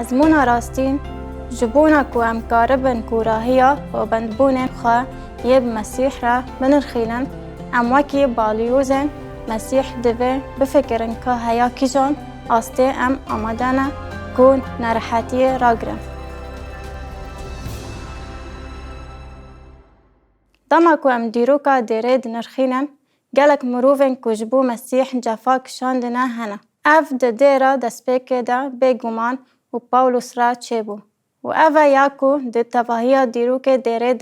ازمونا راستین جبونا کو ام کاربن کو راهیا و بندبون خوا یب مسیح را بنرخینن ام وکی بالیوزن مسیح دوه بفکرن که هیا کجان آسته ام آمادانا کو نرحتی راگرن. دما کو ام دیروکا دیرید نرخینن گلک مروفن کو جبو مسیح جفا کشاندنه هنه. اف ده دیره دسپیکه ده بگومان و پاولوس را چه بو. و اوه یاکو ده تواهی دیروکه دیره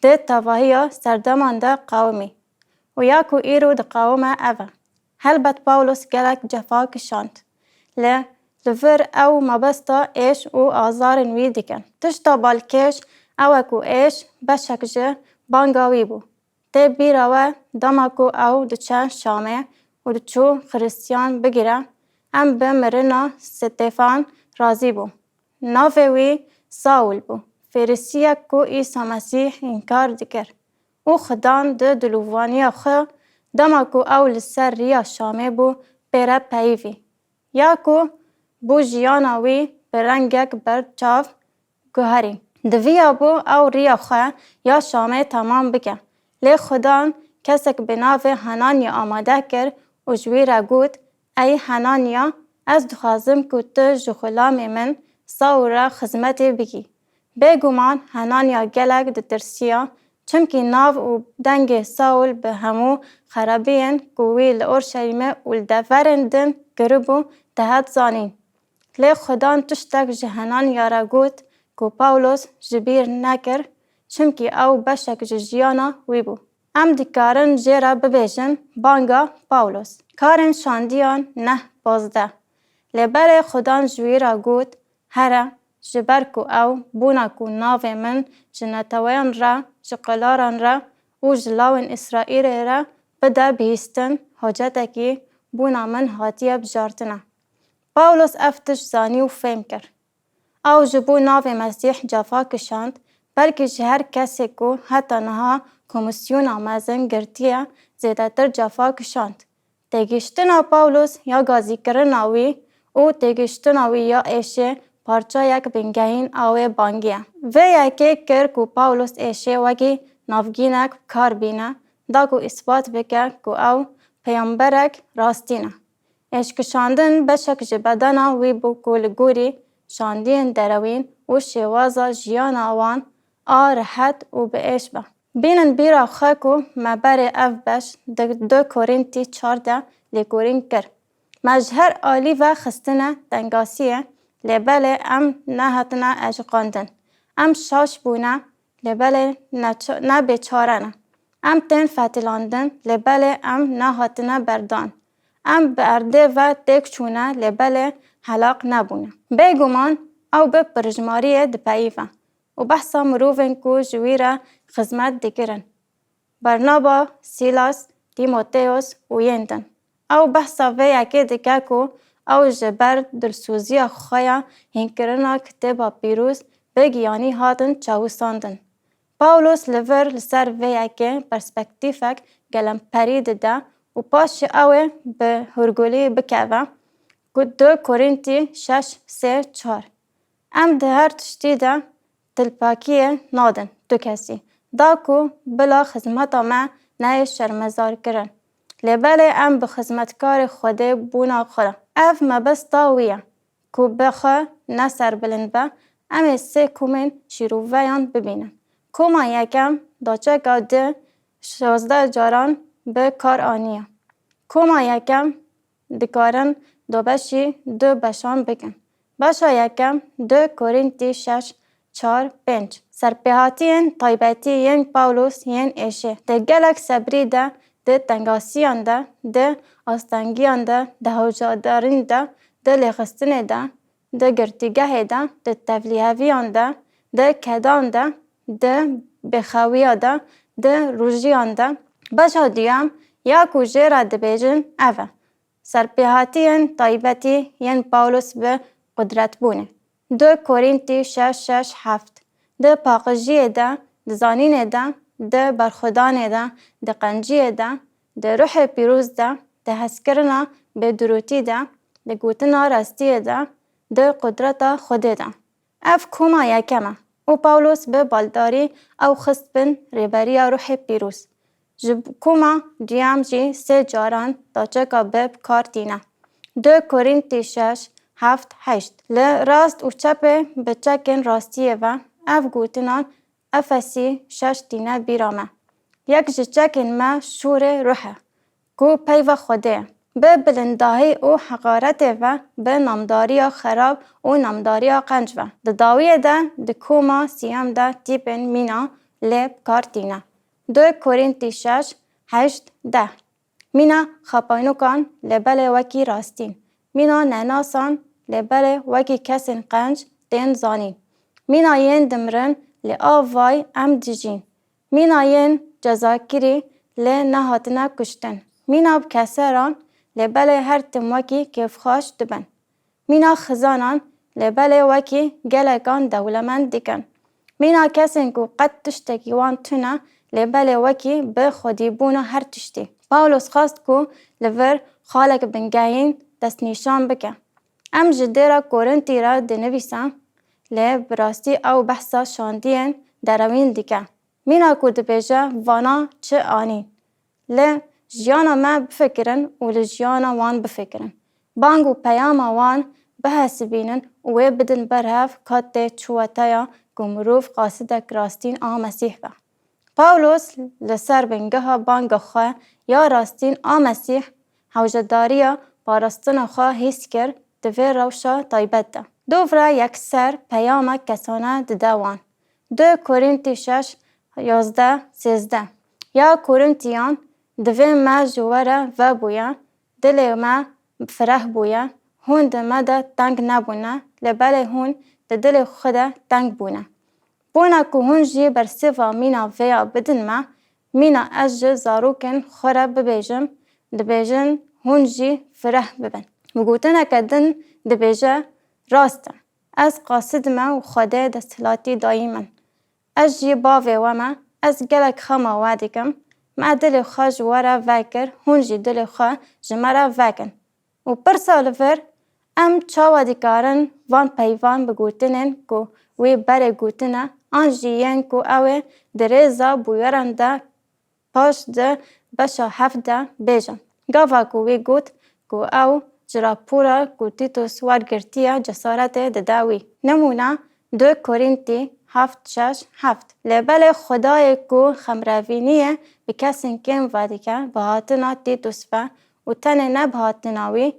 ده تواهی سردمان ده قومی. و یاکو ایرو ده قومه اوه. هلبت پاولوس گلک جفا کشاند. لفر او مبستا ایش و آزار نوی دیکن. تشتا بالکش اوکو ایش بشک جه بانگاوی بو. ده بیراوه دماکو او ده چه شامه و ده چو خریستیان بگیره ام به مرنا ستفان رازی بو. ناوی ساول بو. فریسیه کو عیسی مسیح انکار دکر. او خدان ده دلووانی خو دماکو او لسر ریا شامه بو پیره پیوی. یا کو بو جیاناوی برنگک بر چاو گوهری. دویا بو او ریا خو یا شامه تمام بکن. لی خدان کسک بناوه هنانیا آماده کر و جوی را گود ای هنانیا از دخوازم که تو جخلام من ساورا خزمت بگی. بگومان هنانیا گلک ده ترسیا چمکی ناو و دنگ ساول به همو خرابین کوی لأورشلیم و لدفرندن گربو دهد زانین. لی خدان تشتک جهنان یارا گود که پاولوس جبیر نکر چمکی او بشک جیانا وی بو. ام دیکارن جیرا ببیجن بانگا پاولوس. کارن شاندیان نه بازده. لبر خدان جویرا گود هره جبر کو او بونا کو ناو من جنتوین را جقلاران را و جلاون اسرائیل را بده بیستن حاجتکی بونا من هاتیه بجارتنه. پاولوس افتش زانی و فهم کر. او جبو ناو مسیح جفا کشاند بلکه جهر کسی کو حتی نها کمیسیون آمازن گرتیه زیده تر جفا کشاند. تگیشتنا پاولوس یا گازی کرناوی او تگیشتناوی یا ایشه پارچا یک بنگهین آوه بانگیه. و یکی کر کو پاولوس ایشه وگی نافگینک کار بینه دا کو اثبات بکر کو او پیامبرک راستینه. ایش کشاندن بشک جبدانا وی بو کول گوری شاندین دروین و شوازا جیان آوان راحت و به ایش با. بینن بیرا خاکو مبر اف بش دو کورینتی 14 لکورین کر. مجهر آلی و خستنه دنگاسیه لبله ام نهاتنا اجقاندن. ام شاش بونه لبله نه بیچارنه. ام تن فتیلاندن لبله ام نهاتنا بردان. ام برده و تک چونه لبله حلاق نبونه. بگومان او به پرجماریه دپاییفه. و بحثا مروفن کو جویره خدمت دکرن. برنابا، سیلاس، تیموتیوس و یندن. او بحثا و یکی دکه کو او جبر دلسوزی خویا هنکرنا کتبا پیروز بگیانی هاتن چاوساندن. پاولوس لور لسر و یکی پرسپکتیفک گلم پرید ده و پاش اوه به هرگولی بکوه که 2 کورینتی 6:3-4. ام ده هر تشتی ده تلپاکیه نادن 2 کسی. دا کو بلا خدمتا ما نه شرمزار کرن. لباله ام به خدمتکار خوده بونا خوده. اف مبستا ویه. کو بخوا نسر بلند با ام 3 کومن شیروویان ببینن. کوما یکم داچه گاده 16 جاران به کار آنیه. کوما یکم دکارن دو بشی 2 بشان بکن. باشا یکم 2 کورینتی 6:4-5. سرپیهاتین طایبتی ین پاولوس ین ایشه. ده گلک سبری ده تنگاسیان ده آستانگیان ده هوجادارین ده لخستن ده گرتیگه ده تفلیهویان ده کدان ده بخویه ده روژیان باشا دیام یا کوجه را دبیجن اوه. سرپیهاتین طایبتی ین پاولوس به قدرت بونه. 2 کورینتی 6:6-7. ده پاقجیه ده زانین ده برخودان ده قنجیه ده روح پیروز ده هسکرنا به دروتی ده گوتنا راستی ده قدرتا خودی ده. اف کوما یکمه و پاولوس به بالداری او خست بن ریبریا روح پیروز. جب کوما دیام جی 3 جاران دا چکا بب کارتینه. 2 کورینتی 6 7 8 راست و چپه به چکن راستیه و اف گوتنان افسی 6 تینه بیرامه. یک جچکن ما شور روحه کو پیو خوده به بلنداهی و حقارت و به نامداری خراب و نامداری قنج و داویه ده دکوما سیام ده تیپن مینا لب کارتینه. 2 کورینتی 6 8 10 مینا خپاینو کان لبل وکی راستین. مینا نناسان لبل وکی کسین قنج دین زانین. مینا ین دمرن لآوای ام دیجین. مینا ین جزاکری لنهاتنا کشتن. مینا بکسران لبل هر تموکی کف خاش دبن. مینا خزانان لبل وکی گلگان دولمند دیکن. مینا کسین کو قد تشتکی وان تونه لبل وکی به خودی بونا هر تشتی. پاولوس خواست کو لور خالق بنگاین دست نشان بکن. ام جدیرا کورنتی را دنویسان لبراستی او بحثا شاندین دروین دیکن. مینا کو دبیجه وانا چه آنین. جیانا ما بفکرن و لجیانا وان بفکرن. بانگو پیاما وان بحثبینن و بدن برهف کات چواتایا گمروف قاصدک راستین مسیح با. پاولوس لسر بنگه بانگ خواه یا راستین مسیح حوجداریا پارستن خواه هیست کر دوی روشا تایبت ده. دوورا یک سر پیاما کسانه ددوان. 2 کورینتی 6 11 13 یا کورینتیان دوی ما جواره و بویا دل ما فرح بویا هون ده ما ده تنگ نبونه لباله هون ده دل خدا تنگ بونه. بونا که هون جی برسیفا مینا ویا بدن ما مینا از زاروکن خورا ببیجم دبیجن هون جی فرح ببن. بگوتنه کدن دبیجه راسته. از قاصد ما و خدا دستلاتی دایمن. از جی باوی و ما از گلک خما وادکم ما دل خواه جواره وکر هون جی دل خواه جمره وکن. و پر سالفر ام چاوا دیکارن وان پیوان بگوتنن که وی بره گوتنه آنجیین که اوه دریزا بویرن ده پاش ده بشا هفت ده بیجن. گاوا که وی گوت که او جراپورا که تیتوس وارگرتیا جسارت ده داوی. نمونه 2 کورینتی 7 6 7 لبل خدای که خمروینیه به کسین کم وادیکه بهاتنا تیتوس و تنه نبهاتناوی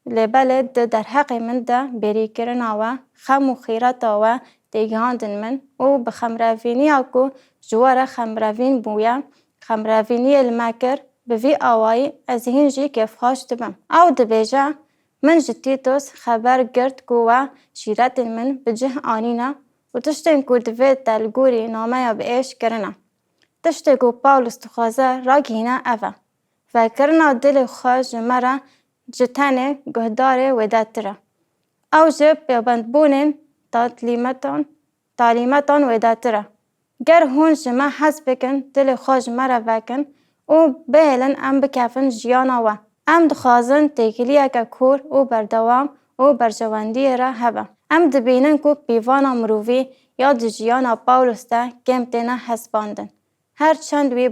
لبل در حق من ده بری کرناوه خم و خیرتاوه دیگهاندن من و به خمروینی که جواره خمروین بویا خمروینی المکر به وی آوائی از هنجی کفخاش دبم. او دبیجه من جتیتوس خبر گرد که و شیرت من بجه آنینا و تشتین که دوی دلگوری نامه یا به ایش کرنه. تشتی که پاولوس تخوازه را گینه اوه و کرنا دل خواج مرا جتنه گهدار وداتره. او جب بیابند بونین تعلیمتان وداتره. گر هون جمع حس بکن دل خواج مرا وکن و بهلن ام بکفن جیانا و ام دخوازن تیکلیه که کور و بردوام و برجواندی را هبه. ام دبینن که بیوانا مرووی یا جیانا پاولوس ده کم تینه حسباندن. هر چند وی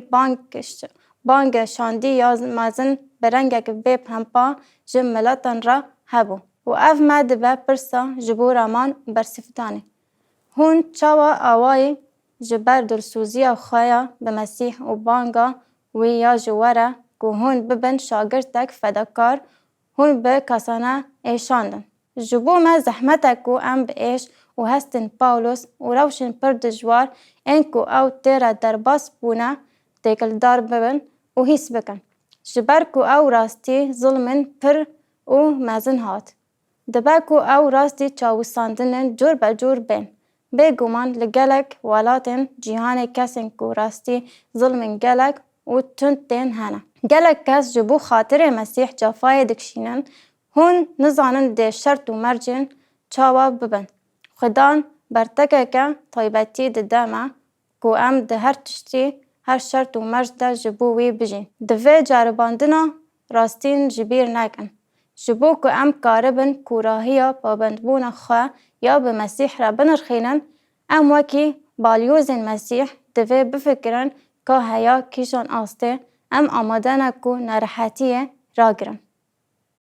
بانگ شاندی یا مازن برنگه که بیب همپا جملاتن را هبو و اف مد به پرسا جبور امان برسفتانه. هون چاوا آوای جبر درسوزی خوایا به مسیح و بانگا وی یا جواره که هون ببن شاگردک فداکار هون به کسانه ایشاندن. جبو ما زحمتک که ام به ایش و هستن پاولوس و روشن پر دجوار انکو او تیرا در باس بونه تیکل دار ببن و هیس بکن. جبر که او راستی ظلمن پر و مزن هات. دبا که او راستی چاوستاندنن جور بجور بین. بگومان لگلک والاتن جیهان کسین که راستی ظلمن گلک و تند تین هنه. گلک کس جبو خاطر مسیح جافای دکشینن هون نزانن ده شرط و مرجن چاوا ببن. خدان برتکه که طایبتی ده دامه که ام ده هر تشتی هر شرط و مرج ده جبو وی بجین. دوی جارباندنا راستین جبیر نکن. جبو که ام کاربن کوراهیا پابندبون خواه یا به مسیح را بنرخینن، ام وکی بالیوزن مسیح دوی بفکرن که هیا کیشان آسته ام آماده نکو نرحتیه را گرن.